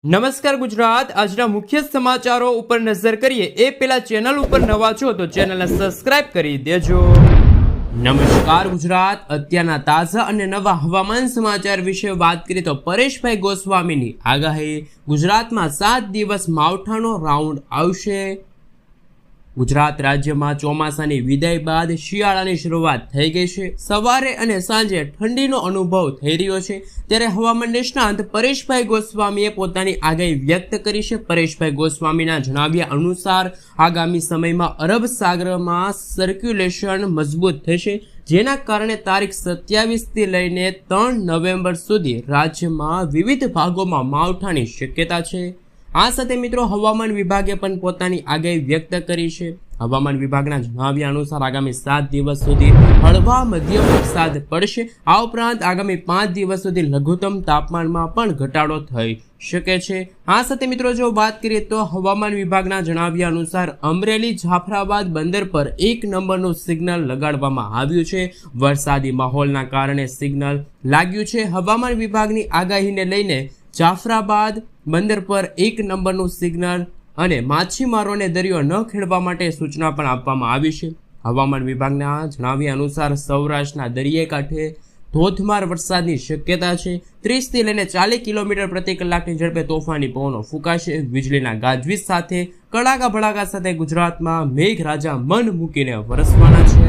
નમસ્કાર ગુજરાત આજના મુખ્ય સમાચારો ઉપર નજર કરીએ એ પહેલા ચેનલ ઉપર નવા છો તો ચેનલને સબસ્ક્રાઇબ કરી દેજો। નમસ્કાર ગુજરાત અત્યારના તાજા અને નવા હવામાન સમાચાર વિશે વાત કરીએ તો પરેશભાઈ ગોસ્વામીની આગાહી। ગુજરાતમાં 7 દિવસ માવઠાનો રાઉન્ડ આવશે। ગુજરાત રાજ્યમાં ચોમાસાની વિદાય બાદ શિયાળાની શરૂઆત થઈ ગઈ છે। સવારે અને સાંજે ઠંડીનો અનુભવ થઈ રહ્યો છે ત્યારે હવામાન નિષ્ણાંત પરેશભાઈ ગોસ્વામીએ પોતાની આગાહી વ્યક્ત કરી છે। પરેશભાઈ ગોસ્વામીના જણાવ્યા અનુસાર આગામી સમયમાં અરબ સાગરમાં સર્ક્યુલેશન મજબૂત થશે, જેના કારણે તારીખ 27 થી લઈને 3 નવેમ્બર સુધી રાજ્યમાં વિવિધ ભાગોમાં માવઠાની શક્યતા છે। આ સાથે મિત્રો હવામાન વિભાગે પણ પોતાની આગાહી વ્યક્ત કરી છે। હવામાન વિભાગના જણાવ્યા અનુસાર આગામી 7 દિવસ સુધી હળવા મધ્યમ વરસાદ પડશે। આ ઉપરાંત આગામી 5 દિવસ સુધી લઘુત્તમ તાપમાનમાં પણ ઘટાડો થઈ શકે છે। આ સાથે મિત્રો જો વાત કરીએ તો હવામાન વિભાગના જણાવ્યા અનુસાર અમરેલી જાફરાબાદ બંદર પર 1 નંબરનું સિગ્નલ લગાડવામાં આવ્યું છે। વરસાદી માહોલના કારણે સિગ્નલ લાગ્યું છે। હવામાન વિભાગની આગાહીને લઈને જાફરાબાદ બંદર પર 1 નંબરનું સિગ્નલ અને માછીમારોને દરિયો ન ખેડવા માટે સૂચના પણ આપવામાં આવી છે। હવામાન વિભાગના જણાવ્યા અનુસાર સૌરાષ્ટ્રના દરિયાઈ કાંઠે ધોધમાર વરસાદની શક્યતા છે। 30 થી લઈને 40 કિલોમીટર પ્રતિ કલાકની ઝડપે તોફાની પવનો ફૂંકાશે। વીજળીના ગાજવીજ સાથે કડાકા ભડાકા સાથે ગુજરાતમાં મેઘરાજા મન મૂકીને વરસવાના છે।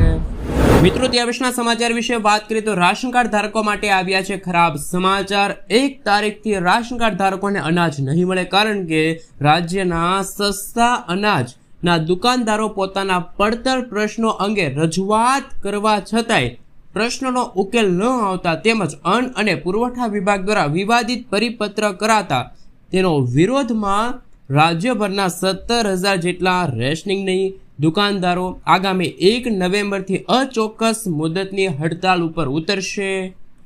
મિત્રો ત્યાર પછીના સમાચાર વિશે વાત કરીએ તો રાશન કાર્ડ ધારકો માટે આવ્યા છે ખરાબ સમાચાર। 1 તારીખથી રાશન કાર્ડ ધારકોને અનાજ નહીં મળે, કારણ કે રાજ્યના સસ્તા અનાજના દુકાનદારો પોતાના પડતર પ્રશ્નો અંગે રજૂઆત કરવા છતાંય પ્રશ્નનો ઉકેલ ન આવતા તેમજ અન્ન અને પુરવઠા વિભાગ દ્વારા વિવાદિત પરિપત્ર કરાતા તેનો વિરોધમાં રાજ્યભરના 17,000 જેટલા રેશનિંગની દુકાનદારો આગામી 1 નવેમ્બરથી અચોક્કસ મુદતની હડતાલ ઉપર ઉતરશે,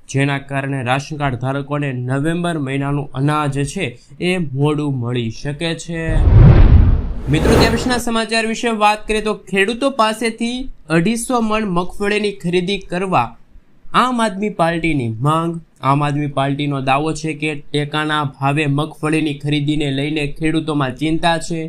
જેના કારણે રાશન કાર્ડ ધારકોને નવેમ્બર મહિનાનું અનાજ છે એ મોડું મળી શકે છે। મિત્રો ત્યાર પછીના સમાચાર વિશે વાત કરીએ તો ખેડૂતો પાસેથી 250 મણ મગફળીની ખરીદી કરવા આમ આદમી પાર્ટીની માંગ। આમ આદમી પાર્ટીનો દાવો છે કે ટેકાના ભાવે મગફળીની ખરીદીને લઈને ખેડૂતોમાં ચિંતા છે।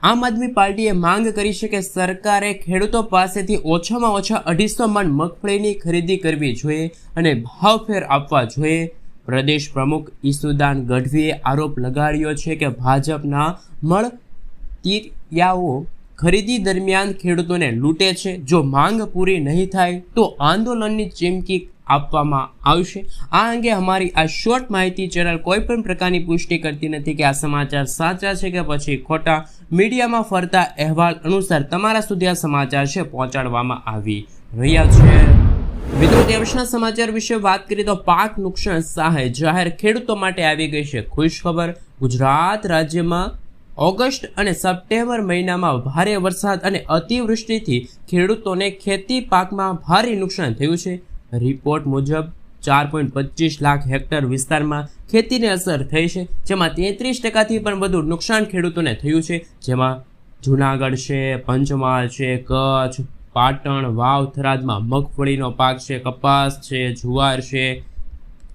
આમ આદમી પાર્ટીએ માંગ કરી છે કે સરકારે ખેડૂતો પાસેથી ઓછામાં ઓછા 250 મણ મગફળીની ખરીદી કરવી જોઈએ અને ભાવફેર આપવા જોઈએ। પ્રદેશ પ્રમુખ ઈસુદાન ગઢવીએ આરોપ લગાડ્યો છે કે ભાજપના મળતિયાઓ ખરીદી દરમિયાન ખેડૂતોને લૂંટે છે। જો માંગ પૂરી નહીં થાય તો આંદોલનની ચીમકી આપવામાં આવશે। આ અંગે અમારી આ શોર્ટ માહિતી ચેનલ કોઈ પણ પ્રકારની પુષ્ટિ કરતી નથી કે આ સમાચાર સાચા છે કે પછી ખોટા। મીડિયામાં ફરતા અહેવાલ અનુસાર તમારા સુધી આ સમાચાર છે પહોંચાડવામાં આવી રહ્યા છે। મિત્રો ત્યાર સમાચાર વિશે વાત કરીએ તો પાક નુકસાન સહાય જાહેર ખેડૂતો માટે આવી ગઈ છે ખુશ ખબર। ગુજરાત રાજ્યમાં ઓગસ્ટ અને સપ્ટેમ્બર મહિનામાં ભારે વરસાદ અને અતિવૃષ્ટિથી ખેડૂતોને ખેતી પાકમાં ભારે નુકસાન થયું છે। રિપોર્ટ મુજબ 4.25 લાખ હેક્ટર વિસ્તારમાં ખેતીને અસર થઈ છે, જેમાં 33% પણ વધુ નુકસાન ખેડૂતોને થયું છે, જેમાં જૂનાગઢ છે, પંચમહાલ છે, કચ્છ, પાટણ, વાવ, થરાદમાં મગફળીનો પાક છે, કપાસ છે, જુવાર છે,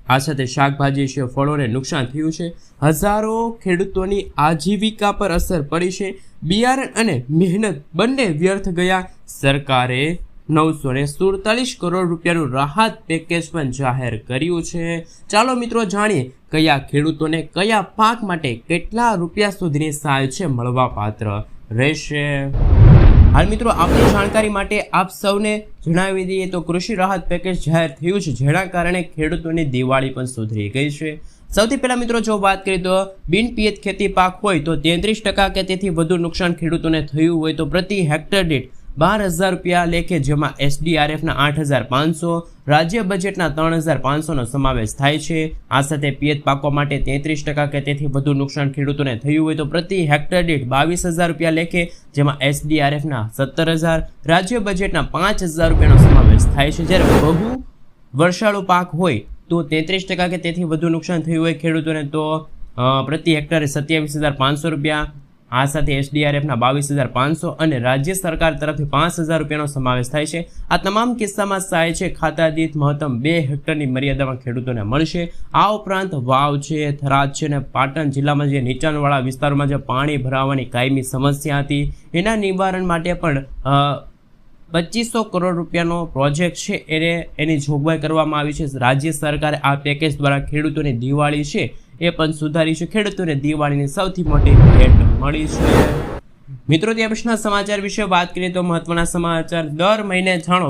આ સાથે શાકભાજી છે, ફળોને નુકસાન થયું છે। હજારો ખેડૂતોની આજીવિકા પર અસર પડી છે। બિયારણ અને મહેનત બંને વ્યર્થ ગયા। સરકારે 947 કરોડ રૂપિયાનું રાહત પેકેજ પણ જાહેર કર્યું છે। ચાલો મિત્રો જાણીએ કયા ખેડૂતોને કયા પાક માટે કેટલા રૂપિયા સુધીની સહાય છે મળવા પાત્ર રહેશે। હાલ મિત્રો આપની જાણકારી માટે આપ સૌને જણાવી દઈએ તો કૃષિ રાહત પેકેજ જાહેર થયું છે, જેના કારણે ખેડૂતોની દિવાળી પણ સુધરી ગઈ છે। સૌથી પહેલા મિત્રો જો વાત કરીએ તો બિનપિયત ખેતી પાક હોય તો 33% કે તેથી વધુ નુકસાન ખેડૂતોને થયું હોય તો પ્રતિ હેક્ટર દીઠ 12,000 રૂપિયા લેખે, જેમાં SDRFના 8,500, રાજ્ય બજેટના 3,500નો સમાવેશ થાય છે। આ સાથે પિયત પાકો માટે 33% કે તેથી વધુ નુકસાન ખેડૂતોને થયું હોય તો પ્રતિ હેક્ટર દીઠ 22,000 રૂપિયા લેખે, જેમાં SDRFના 17,000, રાજ્ય બજેટના 5,000 રૂપિયાનો સમાવેશ થાય છે। જ્યારે બહુ વર્ષાળુ પાક હોય તો 33% કે તેથી વધુ નુકસાન થયું હોય ખેડૂતોને તો પ્રતિ હેક્ટરે 27,500 રૂપિયા, આ સાથે SDRFના 22,500 અને રાજ્ય સરકાર તરફથી 5,000 રૂપિયાનો સમાવેશ થાય છે. આ તમામ કિસ્સામાં સહાય છે ખાતા દીઠ મહત્તમ 2 હેક્ટરની મર્યાદામાં ખેડૂતોને મળશે. આ ઉપરાંત વાવ છે, થરાદ છે અને પાટણ જિલ્લામાં જે નીચાણવાળા વિસ્તારોમાં જે પાણી ભરાવાની કાયમી સમસ્યા હતી એના નિવારણ માટે પણ 2500 કરોડ રૂપિયાનો પ્રોજેક્ટ છે એની જોગવાઈ કરવામાં આવી છે. રાજ્ય સરકારે આ પેકેજ દ્વારા ખેડૂતોની દિવાળી છે એ પણ સુધારી છે. ખેડૂતોને દિવાળીની સૌથી મોટી ભેટ મળી છે. મિત્રો, ત્યાં પછીના સમાચાર વિશે વાત કરીએ તો મહત્વના સમાચાર. દર મહિને જાણો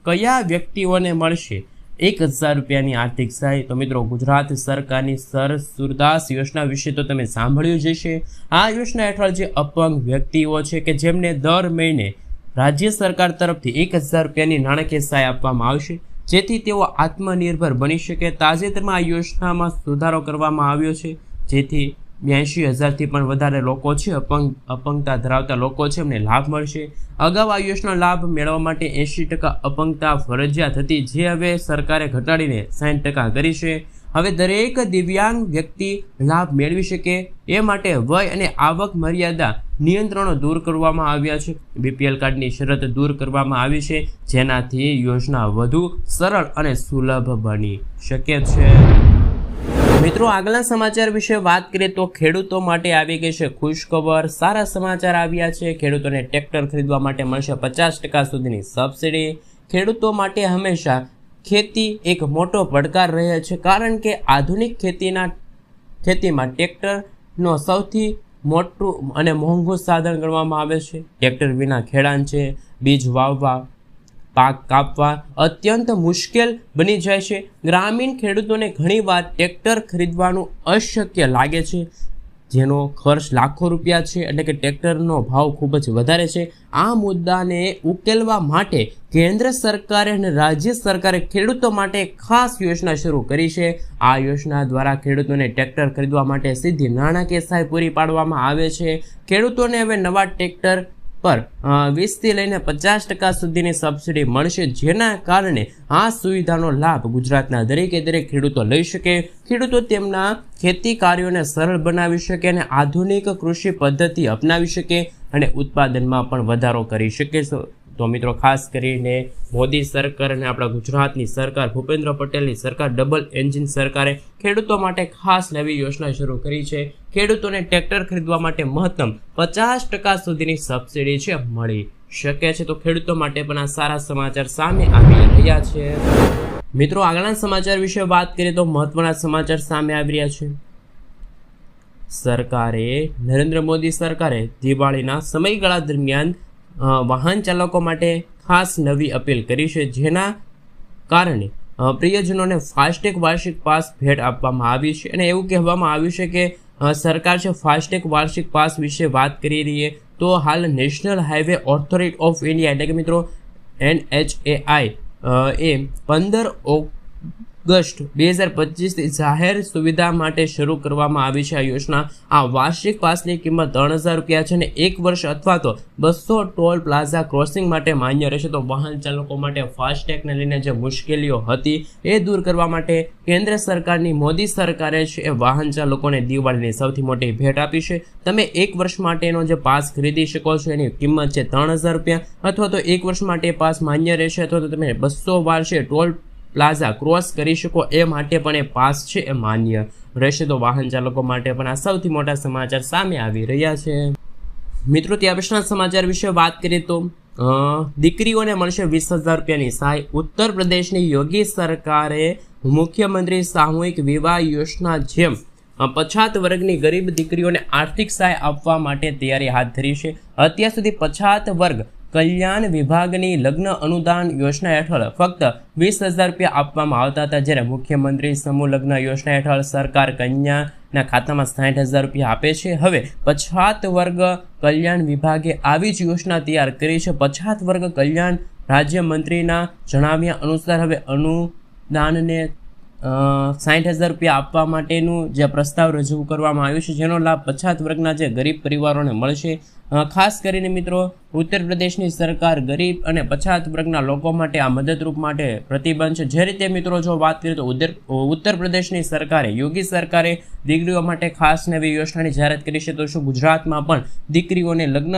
કયા વ્યક્તિઓને મળશે 1,000 રૂપિયાની આર્થિક સહાય. તો મિત્રો, ગુજરાત સરકારની સર સુરદાસ યોજના વિશે તો તમે સાંભળ્યું જ હશે. આ યોજના હેઠળ જે અપંગ વ્યક્તિઓ છે કે જેમને દર મહિને રાજ્ય સરકાર તરફથી 1,000 રૂપિયાની નાણાકીય સહાય આપવામાં આવશે, જેથી તેઓ આત્મનિર્ભર બની શકે. તાજેતરમાં આ યોજનામાં સુધારો કરવામાં આવ્યો છે, જેથી 82,000થી પણ વધારે લોકો છે અપંગતા ધરાવતા લોકો છે એમને લાભ મળશે. અગાઉ આ યોજનાનો લાભ મેળવવા માટે 80% અપંગતા ફરજિયાત હતી, જે હવે સરકારે ઘટાડીને 60% કરી છે. હવે દરેક દિવ્યાંગ વ્યક્તિ લાભ મેળવી શકે એ માટે વય અને આવક મર્યાદા નિયંત્રણો દૂર કરવામાં આવ્યા છે. BPL કાર્ડની શરત દૂર કરવામાં આવી છે, જેનાથી યોજના વધુ સરળ અને સુલભ બની શકે છે. મિત્રો, આગલા સમાચાર વિશે વાત કરીએ તો ખેડૂતો માટે આવી ગઈ છે ખુશખબર. સારા સમાચાર આવ્યા છે. ખેડૂતોને ટ્રેક્ટર ખરીદવા માટે મળશે 50% સુધીની સબસિડી. ખેડૂતો માટે હંમેશા ખેતી એક મોટો પડકાર રહે છે, કારણ કે આધુનિક ખેતીમાં ટ્રેક્ટરનો સૌથી મોટું અને મોંઘું સાધન ગણવામાં આવે છે. ટ્રેક્ટર વિના ખેડાણ છે, બીજ વાવવા, પાક કાપવા અત્યંત મુશ્કેલ બની જાય છે. ગ્રામીણ ખેડૂતોને ઘણીવાર ટ્રેક્ટર ખરીદવાનું અશક્ય લાગે છે, જેનો ખર્ચ લાખો રૂપિયા છે, એટલે કે ટ્રેક્ટરનો ભાવ ખૂબ જ વધારે છે. આ મુદ્દાને ઉકેલવા માટે કેન્દ્ર સરકારે અને રાજ્ય સરકારે ખેડૂતો માટે ખાસ યોજના શરૂ કરી છે. આ યોજના દ્વારા ખેડૂતોને ટ્રેક્ટર ખરીદવા માટે સીધી નાણાકીય સહાય પૂરી પાડવામાં આવે છે. ખેડૂતોને હવે નવા ટ્રેક્ટર પર 20થી લઈને 50% સુધીની સબસિડી મળશે, જેના કારણે આ સુવિધાનો લાભ ગુજરાતના દરેકે દરેક ખેડૂતો લઈ શકે. ખેડૂતો તેમના ખેતી કાર્યોને સરળ બનાવી શકે અને આધુનિક કૃષિ પદ્ધતિ અપનાવી શકે અને ઉત્પાદનમાં પણ વધારો કરી શકે. તો મિત્રો, ખાસ કરીને મોદી સરકાર અને આપણા ગુજરાતની સરકાર, ભૂપેન્દ્ર પટેલની સરકાર, ડબલ એન્જિન સરકારે ખેડૂતો માટે ખાસ નવી યોજના શરૂ કરી છે. ખેડૂતોને ટ્રેક્ટર ખરીદવા માટે મહત્તમ 50% સુધીની સબસિડી છે મળી શકે છે. તો ખેડૂતો માટે પણ આ સારા સમાચાર સામે આવી રહ્યા છે. મિત્રો, આગળના સમાચાર વિશે વાત કરીએ તો મહત્વના સમાચાર સામે આવી રહ્યા છે. નરેન્દ્ર મોદી સરકારે દિવાળીના સમયગાળા દરમિયાન વાહન ચાલકો માટે ખાસ નવી અપીલ કરી છે, જેના કારણે પ્રિયજનોને ફાસ્ટેગ વાર્ષિક પાસ ભેટ આપવામાં આવી છે. અને એવું કહેવામાં આવ્યું છે કે સરકાર છે ફાસ્ટેગ વાર્ષિક પાસ વિશે વાત કરી રહી તો હાલ national highway authority of India એટલે કે મિત્રો NHAI એ 15 ઓગસ્ટ 2025થી જાહેર સુવિધા માટે શરૂ કરવામાં આવી છે. આ યોજના આ વાર્ષિક પાસની કિંમત 3,000 રૂપિયા છે અને 1 વર્ષ અથવા તો 200 ટોલ પ્લાઝા ક્રોસિંગ માટે માન્ય રહેશે. તો વાહન ચાલકો માટે ફાસ્ટેગને લઈને જે મુશ્કેલીઓ હતી એ દૂર કરવા માટે કેન્દ્ર સરકારની મોદી સરકારે છે એ વાહન ચાલકોને દિવાળીની સૌથી મોટી ભેટ આપી છે. તમે 1 વર્ષ માટેનો જે પાસ ખરીદી શકો છો, એની કિંમત છે 3,000 રૂપિયા, અથવા તો 1 વર્ષ માટે પાસ માન્ય રહેશે, અથવા તો તમે 200 વાર છે ટોલ પ્લાઝા ક્રોસ કરી શકો એ માટે પણ એ પાસ છે એ માન્ય રહેશે. તો વાહન ચાલકો માટે પણ આ સૌથી મોટા સમાચાર સામે આવી રહ્યા છે. મિત્રો, ત્યાં પછીના સમાચાર વિશે વાત કરીએ તો દીકરીઓને મળશે 20,000 રૂપિયાની સહાય. ઉત્તર પ્રદેશની યોગી સરકારે મુખ્યમંત્રી સામૂહિક વિવાહ યોજના જેમ પછાત વર્ગની ગરીબ દીકરીઓને આર્થિક સહાય આપવા માટે તૈયારી હાથ ધરી છે. અત્યાર સુધી પછાત વર્ગ કલ્યાણ વિભાગની લગ્ન અનુદાન યોજના હેઠળ ફક્ત 20,000 રૂપિયા આપવામાં આવતા હતા, જ્યારે મુખ્યમંત્રી સમૂહ લગ્ન યોજના હેઠળ સરકાર કન્યાના ખાતામાં 60,000 રૂપિયા આપે છે. હવે પછાત વર્ગ કલ્યાણ વિભાગે આવી જ યોજના તૈયાર કરી છે. પછાત વર્ગ કલ્યાણ રાજ્યમંત્રીના જણાવ્યા અનુસાર હવે અનુદાનને 60,000 રૂપિયા આપવા માટેનું જે પ્રસ્તાવ રજૂ કરવામાં આવ્યો છે, જેનો લાભ પછાત વર્ગના જે ગરીબ પરિવારોને મળશે. ખાસ કરીને મિત્રો ઉત્તર પ્રદેશની સરકાર ગરીબ અને પછાત વર્ગના લોકો માટે આ મદદરૂપ માટે પ્રતિબંધ છે. જે રીતે મિત્રો જો વાત કરીએ તો ઉત્તર પ્રદેશની સરકારે યોગી સરકારે દીકરીઓ માટે ખાસ નવી યોજનાની જાહેરાત કરી છે. તો શું ગુજરાતમાં પણ દીકરીઓને લગ્ન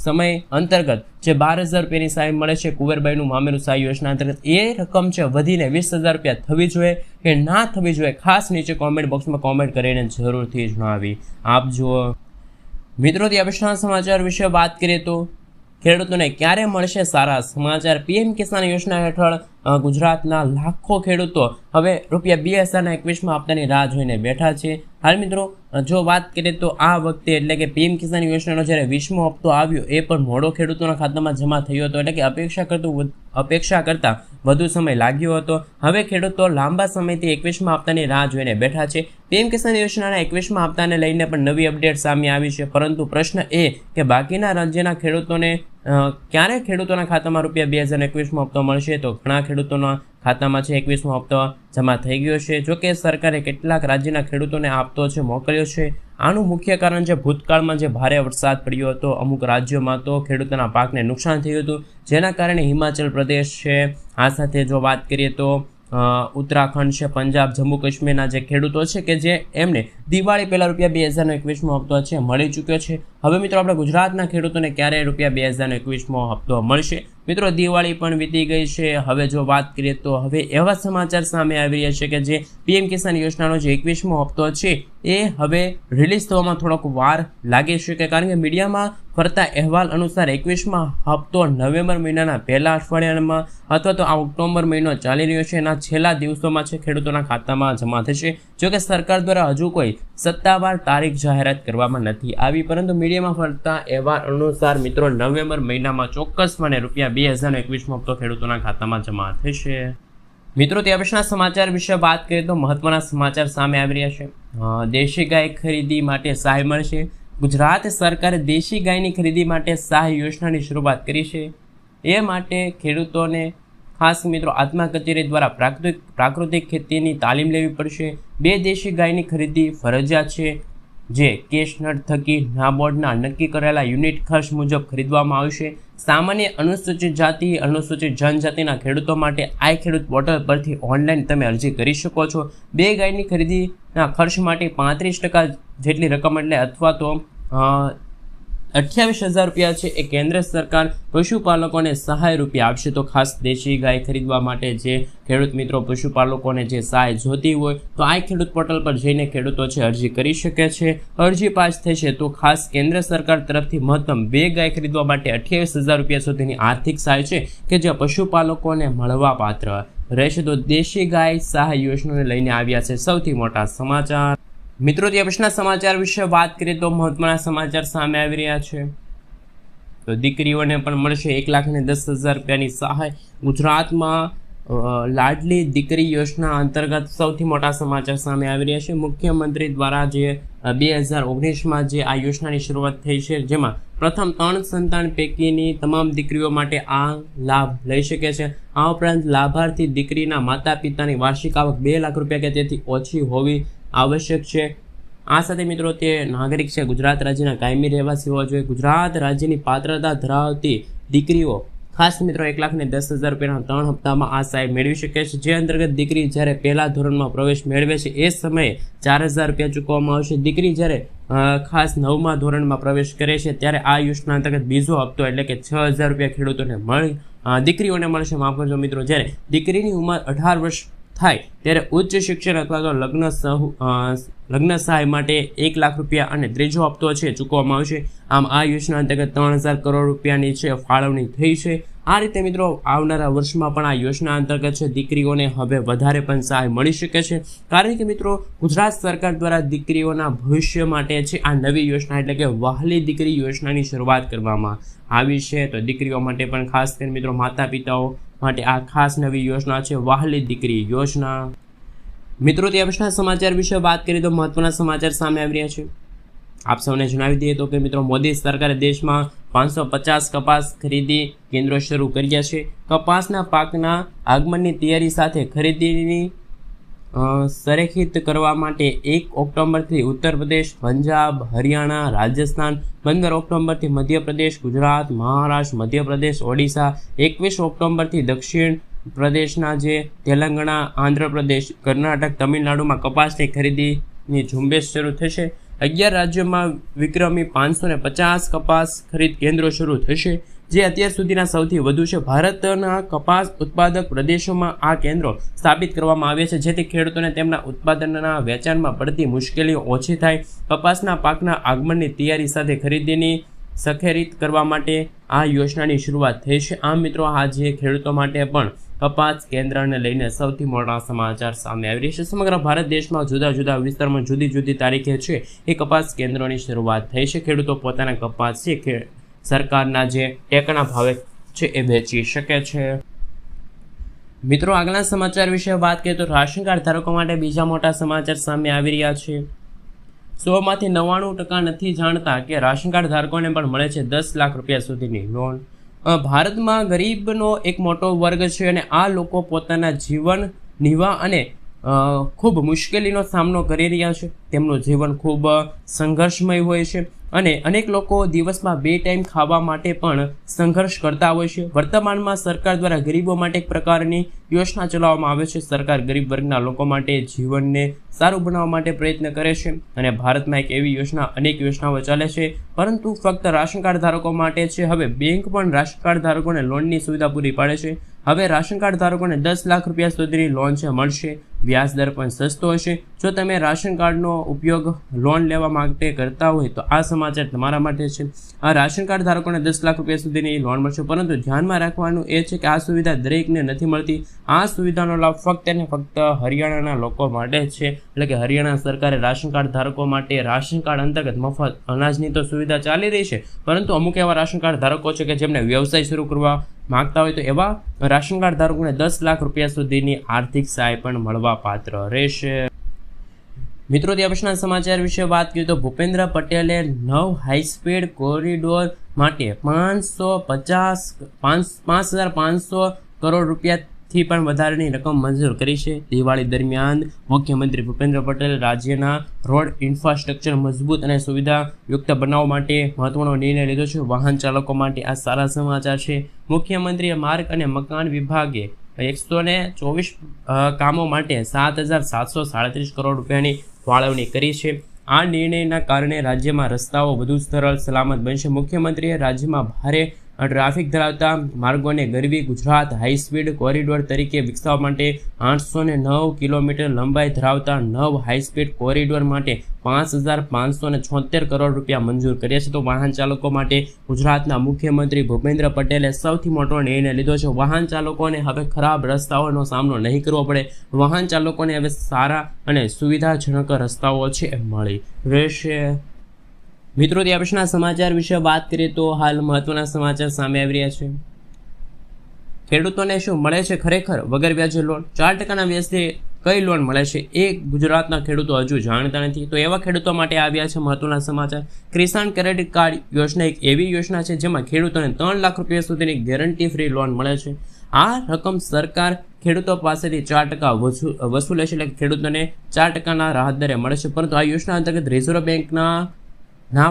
સમય અંતર્ગત જે 12,000 રૂપિયાની સહાય મળે છે કુંવરબાઈનું મામેરું સહાય યોજના અંતર્ગત, એ રકમ છે વધીને 20,000 રૂપિયા થવી જોઈએ કે ના થવી જોઈએ? ખાસ નીચે કોમેન્ટ બોક્સમાં કોમેન્ટ કરીને જરૂરથી જણાવી આપજો. મિત્રો ત્યાર સમાચાર વિશે વાત કરીએ તો ખેડૂતોને ક્યારે મળશે સારા સમાચાર? પીએમ કિસાન યોજના હેઠળ ગુજરાતના લાખો ખેડૂતો હવે ₹2021 હપ્તાની રાહ જોઈને બેઠા છે. હાલ મિત્રો જો વાત કરીએ તો આ વખતે એટલે કે પીએમ કિસાન યોજનાનો જ્યારે 20મો હપ્તો આવ્યો એ પણ મોડો ખેડૂતોના ખાતામાં જમા થયો હતો, એટલે કે અપેક્ષા કરતાં વધુ સમય લાગ્યો હતો. હવે ખેડૂતો લાંબા સમયથી 21મા હપ્તાની રાહ જોઈને બેઠા છે. પીએમ કિસાન યોજનાના 21મા હપ્તાને લઈને પણ નવી અપડેટ સામે આવી છે, પરંતુ પ્રશ્ન એ કે બાકીના રાજ્યના ખેડૂતોને ક્યારે ખેડૂતોના ખાતામાં ₹2021મો હપ્તો મળશે? તો ઘણા ખેડૂતોના ખાતામાં છે 21મો હપ્તો જમા થઈ ગયો છે. જોકે સરકારે કેટલાક રાજ્યના ખેડૂતોને આ હપ્તો છે મોકલ્યો છે. આનું મુખ્ય કારણ છે ભૂતકાળમાં જે ભારે વરસાદ પડ્યો હતો અમુક રાજ્યોમાં, તો ખેડૂતોના પાકને નુકસાન થયું હતું, જેના કારણે હિમાચલ પ્રદેશ છે, આ સાથે જો વાત કરીએ તો ઉત્તરાખંડ છે, પંજાબ, જમ્મુ કાશ્મીરના જે ખેડૂતો છે કે જે એમને દિવાળી પહેલાં ₹2021મો હપ્તો છે મળી ચૂક્યો છે. હવે મિત્રો આપણે ગુજરાતના ખેડૂતોને ક્યારે ₹2021મો હપ્તો મળશે? મિત્રો દિવાળી પણ વીતી ગઈ છે. હવે જો વાત કરીએ તો હવે એવા સમાચાર સામે આવી રહ્યા છે કે જે પીએમ કિસાન યોજનાનો જે 21મો હપ્તો છે એ હવે રિલીઝ થવામાં થોડોક વાર લાગી શકે, કારણ કે મીડિયામાં ફરતા અહેવાલ અનુસાર 21મા હપ્તો નવેમ્બર મહિનાના પહેલા અઠવાડિયામાં અથવા તો આ ઓક્ટોબર મહિનો ચાલી રહ્યો છે એના છેલ્લા દિવસોમાં છે ખેડૂતોના ખાતામાં જમા થશે. જોકે સરકાર દ્વારા હજુ કોઈ સત્તાવાર તારીખ જાહેરાત કરવામાં નથી આવી, પરંતુ મીડિયામાં ફરતા અહેવાલ અનુસાર મિત્રો નવેમ્બર મહિનામાં ચોક્કસપણે ₹2021મો હપ્તો ખેડૂતોના ખાતામાં જમા થશે. મિત્રો ત્યાર પછીના સમાચાર વિશે વાત કરીએ તો મહત્વના સમાચાર સામે આવી રહ્યા છે. દેશી ગાય ખરીદી માટે સહાય મળશે. ગુજરાત સરકારે દેશી ગાયની ખરીદી માટે સહાય યોજનાની શરૂઆત કરી છે. એ માટે ખેડૂતોને ખાસ મિત્રો આત્મા કચેરી દ્વારા પ્રાકૃતિક ખેતીની તાલીમ લેવી પડશે. 2 દેશી ગાયની ખરીદી ફરજિયાત છે, જે કેશનટ થકી નાબાર્ડના નક્કી કરેલા યુનિટ ખર્ચ મુજબ ખરીદવામાં આવશે. સામાન્ય અનુસૂચિત જાતિ અનુસૂચિત જનજાતિના ખેડૂતો માટે આઈ ખેડૂત પોર્ટલ પરથી ઓનલાઈન તમે અરજી કરી શકો છો. 2 ગાયની ખરીદીના ખર્ચ માટે 35% જેટલી રકમ એટલે અથવા તો 28,000 રૂપિયા છે એ કેન્દ્ર સરકાર પશુપાલકોને સહાય રૂપિયા આપશે. તો ખાસ દેશી ગાય ખરીદવા માટે જે ખેડૂત મિત્રો પશુપાલકોને જે સહાય જોતી હોય તો આ ખેડૂત પોર્ટલ પર જઈને ખેડૂતો છે અરજી કરી શકે છે. અરજી પાસ થશે તો ખાસ કેન્દ્ર સરકાર તરફથી મહત્તમ 2 ગાય ખરીદવા માટે 28,000 રૂપિયા સુધીની આર્થિક સહાય છે કે જે પશુપાલકોને મળવા પાત્ર રહેશે. તો દેશી ગાય સહાય યોજનાને લઈને આવ્યા છે સૌથી મોટા સમાચાર. મિત્રો ત્યાર પછીના સમાચાર વિશે વાત કરીએ તો મહત્વના સમાચાર સામે આવી રહ્યા છે. તો દીકરીઓને પણ મળશે 1,10,000 રૂપિયાની સહાય. ગુજરાતમાં લાડલી દીકરી યોજના અંતર્ગત સૌથી મોટા સમાચાર સામે આવી રહ્યા છે. મુખ્યમંત્રી દ્વારા જે 2019માં જે આ યોજનાની શરૂઆત થઈ છે, જેમાં પ્રથમ 3 સંતાન પૈકીની તમામ દીકરીઓ માટે આ લાભ લઈ શકે છે. આ ઉપરાંત લાભાર્થી દીકરીના માતા પિતાની વાર્ષિક આવક 2 લાખ રૂપિયા કે તેથી ઓછી હોવી આવશ્યક છે. આ સાથે મિત્રો તે નાગરિક છે, ગુજરાત રાજ્યના કાયમી રહેવાસી હોવા જોઈએ. ગુજરાત રાજ્યની પાત્રતા ધરાવતી દીકરીઓ ખાસ મિત્રો 1,10,000 રૂપિયાના 3 હપ્તામાં આ સહાય મેળવી શકે છે. જે અંતર્ગત દીકરી જ્યારે પહેલા ધોરણમાં પ્રવેશ મેળવે છે એ સમયે 4,000 રૂપિયા ચૂકવવામાં આવશે. દીકરી જ્યારે ખાસ 9મા ધોરણમાં પ્રવેશ કરે છે ત્યારે આ યોજના અંતર્ગત બીજો હપ્તો એટલે કે 6,000 રૂપિયા ખેડૂતોને દીકરીઓને મળશે. માફ કરજો મિત્રો, જ્યારે દીકરીની ઉંમર 18 વર્ષ થાય ત્યારે ઉચ્ચ શિક્ષણ અથવા તો લગ્ન સહાય માટે 1 લાખ રૂપિયા અને ત્રીજો હપ્તો છે ચૂકવવામાં આવશે. આમ આ યોજના અંતર્ગત 3,000 કરોડ રૂપિયાની છે ફાળવણી થઈ છે. આ રીતે મિત્રો આવનારા વર્ષમાં પણ આ યોજના અંતર્ગત છે દીકરીઓને હવે વધારે પણ સહાય મળી શકે છે, કારણ કે મિત્રો ગુજરાત સરકાર દ્વારા દીકરીઓના ભવિષ્ય માટે છે આ નવી યોજના એટલે કે વહાલી દીકરી યોજનાની શરૂઆત કરવામાં આવી છે. તો દીકરીઓ માટે પણ ખાસ કરીને મિત્રો માતા પિતાઓ માટે આ ખાસ નવી યોજના છે વહાલી દીકરી યોજના. મિત્રો ત્યાર પછીના સમાચાર વિશે વાત કરીએ તો મહત્વના સમાચાર સામે આવી રહ્યા છે. આપ સૌને જણાવી દઈએ તો કે મિત્રો મોદી સરકારે દેશમાં 550 કપાસ ખરીદી કેન્દ્રો શરૂ કર્યા છે. કપાસના પાકના આગમનની તૈયારી સાથે ખરીદીની સંરેખિત કરવા માટે 1 ઓક્ટોબરથી ઉત્તર પ્રદેશ, પંજાબ, હરિયાણા, રાજસ્થાન, 15 ઓક્ટોબરથી મધ્યપ્રદેશ, ગુજરાત, મહારાષ્ટ્ર, મધ્યપ્રદેશ, ઓડિશા, 21 ઓક્ટોબરથી દક્ષિણ પ્રદેશના જે તેલંગાણા, આંધ્રપ્રદેશ, કર્ણાટક, તમિલનાડુમાં કપાસની ખરીદીની ઝુંબેશ શરૂ થશે. 11 રાજ્યોમાં વિક્રમી 550 કપાસ ખરીદ કેન્દ્રો શરૂ થશે, જે અત્યાર સુધીના સૌથી વધુ છે. ભારતના કપાસ ઉત્પાદક પ્રદેશોમાં આ કેન્દ્રો સ્થાપિત કરવામાં આવ્યા છે, જેથી ખેડૂતોને તેમના ઉત્પાદનના વેચાણમાં પડતી મુશ્કેલીઓ ઓછી થાય. કપાસના પાકના આગમનની તૈયારી સાથે ખરીદીની સખેરીત કરવા માટે આ યોજનાની શરૂઆત થઈ છે. આમ મિત્રો, આજે ખેડૂતો માટે પણ કપાસ કેન્દ્રને લઈને સૌથી મોટા સમાચાર સામે આવી રહ્યા છે. સમગ્ર ભારત દેશમાં જુદા જુદા વિસ્તારમાં જુદી જુદી તારીખે છે એ કપાસ કેન્દ્રોની શરૂઆત થઈ છે. ખેડૂતો પોતાના કપાસ છે સરકારના જે ટેકાના ભાવે છે એ વેચી શકે છે. મિત્રો, આગળના સમાચાર વિશે વાત કરીએ તો રાશન કાર્ડ ધારકો માટે બીજા મોટા સમાચાર સામે આવી રહ્યા છે. 100માંથી 99% નથી જાણતા કે રાશન કાર્ડ ધારકોને પણ મળે છે 10 લાખ રૂપિયા સુધીની લોન. ભારતમાં ગરીબનો એક મોટો વર્ગ છે અને આ લોકો પોતાના જીવન નિર્વાહ અને ખૂબ મુશ્કેલીનો સામનો કરી રહ્યા છે. તેમનું જીવન ખૂબ સંઘર્ષમય હોય છે અને અનેક લોકો દિવસમાં 2 ટાઈમ ખાવા માટે પણ સંઘર્ષ કરતા હોય છે. વર્તમાનમાં સરકાર દ્વારા ગરીબો માટે એક પ્રકારની યોજના ચલાવવામાં આવે છે. સરકાર ગરીબ વર્ગના લોકો માટે જીવનને સારું બનાવવા માટે પ્રયત્ન કરે છે અને ભારતમાં એક એવી યોજના, અનેક યોજનાઓ ચાલે છે, પરંતુ ફક્ત રાશન કાર્ડ ધારકો માટે છે. હવે બેંક પણ રાશન કાર્ડ ધારકોને લોનની સુવિધા પૂરી પાડે છે. હવે રાશન કાર્ડ ધારકોને 10 લાખ રૂપિયા સુધીની લોન છે મળશે. વ્યાજ દર પણ સસ્તો હશે. જો તમે રાશન કાર્ડનો ઉપયોગ લોન લેવા માટે કરતા હોય તો આ સમાચાર તમારા માટે છે. આ રાશન કાર્ડ ધારકોને 10 લાખ રૂપિયા સુધીની લોન મળશે, પરંતુ ધ્યાનમાં રાખવાનું એ છે કે આ સુવિધા દરેકને નથી મળતી. આ સુવિધાનો લાભ ફક્ત અને ફક્ત હરિયાણાના લોકો માટે છે. એટલે કે હરિયાણા સરકારે રાશન કાર્ડ ધારકો માટે રાશન કાર્ડ અંતર્ગત મફત અનાજની તો સુવિધા ચાલી રહી છે, પરંતુ અમુક એવા રાશન કાર્ડ ધારકો છે કે જેમને વ્યવસાય શરૂ કરવા માંગતા હોય તો એવા રાશન કાર્ડ ધારકોને 10 લાખ રૂપિયા સુધીની આર્થિક સહાય પણ મળવા પાત્ર રહેશે. મિત્રો, ત્યાં પછીના સમાચાર વિશે વાત કરીએ તો ભૂપેન્દ્ર પટેલે 9 હાઈસ્પીડ કોરિડોર માટે 5,500 કરોડ રૂપિયાથી પણ વધારેની રકમ મંજૂર કરી છે. દિવાળી દરમિયાન મુખ્યમંત્રી ભૂપેન્દ્ર પટેલે રાજ્યના રોડ ઇન્ફ્રાસ્ટ્રક્ચર મજબૂત અને સુવિધાયુક્ત બનાવવા માટે મહત્વનો નિર્ણય લીધો છે. વાહન ચાલકો માટે આ સારા સમાચાર છે. મુખ્યમંત્રીએ માર્ગ અને મકાન વિભાગે 124 કામો માટે 7,737 કરોડ રૂપિયાની ફાળવણી કરી છે. આ નિર્ણયના કારણે રાજ્યમાં રસ્તાઓ વધુ સરળ સલામત બનશે. મુખ્યમંત્રીએ રાજ્યમાં ભારે ટ્રાફિક ધરાવતા માર્ગોને ગરવી ગુજરાત હાઈસ્પીડ કોરિડોર તરીકે વિકસાવવા માટે 809 કિલોમીટર લંબાઈ ધરાવતા 9 હાઈસ્પીડ કોરિડોર માટે 5,576 કરોડ રૂપિયા મંજૂર કર્યા છે. તો વાહન ચાલકો માટે ગુજરાતના મુખ્યમંત્રી ભૂપેન્દ્ર પટેલે સૌથી મોટો નિર્ણય લીધો છે. વાહન ચાલકોને હવે ખરાબ રસ્તાઓનો સામનો નહીં કરવો પડે. વાહન ચાલકોને હવે સારા અને સુવિધાજનક રસ્તાઓ છે મળી રહેશે. મિત્રો, ત્યાં પછીના સમાચાર વિશે વાત કરીએ તો હાલ મહત્વના સમાચાર સામે આવી રહ્યા છે. ખેડૂતોને શું મળે છે ખરેખર વગર વ્યાજે લોન? 4% વ્યાજથી કઈ લોન મળે છે એ ગુજરાતના ખેડૂતો હજુ જાણતા નથી. તો એવા ખેડૂતો માટે આવ્યા છે મહત્વના સમાચાર. કિસાન ક્રેડિટ કાર્ડ યોજના એક એવી યોજના છે જેમાં ખેડૂતોને 3 લાખ રૂપિયા સુધીની ગેરંટી ફ્રી લોન મળે છે. આ રકમ સરકાર ખેડૂતો પાસેથી 4% વસૂલે છે, એટલે ખેડૂતોને 4%ના રાહત દરે મળે છે. પરંતુ આ યોજના અંતર્ગત રિઝર્વ બેંકના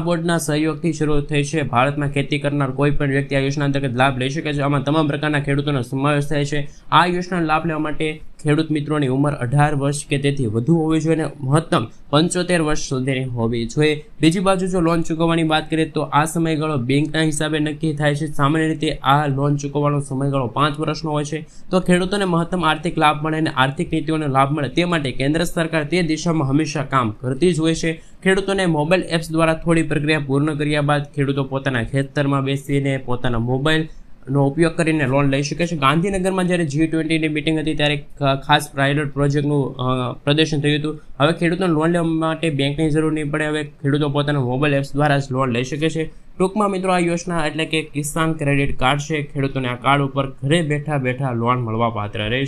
બોર્ડના સહયોગથી શરૂ થઈ છે. ભારતમાં ખેતી કરનાર કોઈ પણ વ્યક્તિ આ યોજના અંતર્ગત લાભ લઈ શકે છે. આમાં તમામ પ્રકારના ખેડૂતોનો સમાવેશ થાય છે. આ યોજનાનો લાભ લેવા માટે ખેડૂત મિત્રોની ઉંમર 18 વર્ષ કે તેથી વધુ હોવી જોઈએ અને મહત્તમ 75 વર્ષ સુધીની હોવી જોઈએ. બીજી બાજુ જો લોન ચૂકવવાની વાત કરીએ તો આ સમયગાળો બેંકના હિસાબે નક્કી થાય છે. સામાન્ય રીતે આ લોન ચૂકવવાનો સમયગાળો 5 વર્ષનો હોય છે. તો ખેડૂતોને મહત્તમ આર્થિક લાભ મળે અને આર્થિક નીતિઓનો લાભ મળે તે માટે કેન્દ્ર સરકાર તે દિશામાં હંમેશા કામ કરતી જ હોય છે. ખેડૂતોને મોબાઈલ એપ્સ દ્વારા થોડી પ્રક્રિયા પૂર્ણ કર્યા બાદ ખેડૂતો પોતાના ખેતરમાં બેસીને પોતાના મોબાઈલનો ઉપયોગ કરીને લોન લઈ શકે છે. ગાંધીનગરમાં જ્યારે G20ની મિટિંગ હતી ત્યારે ખાસ પાયલોટ પ્રોજેક્ટનું પ્રદર્શન થયું હતું. હવે ખેડૂતોને લોન લેવા માટે બેંકની જરૂર નહીં પડે. હવે ખેડૂતો પોતાના મોબાઈલ એપ્સ દ્વારા જ લોન લઈ શકે છે. ટૂંકમાં મિત્રો, આ યોજના એટલે કે કિસાન ક્રેડિટ કાર્ડ છે. ખેડૂતોને આ કાર્ડ ઉપર ઘરે બેઠા લોન મળવા પાત્ર રહેશે.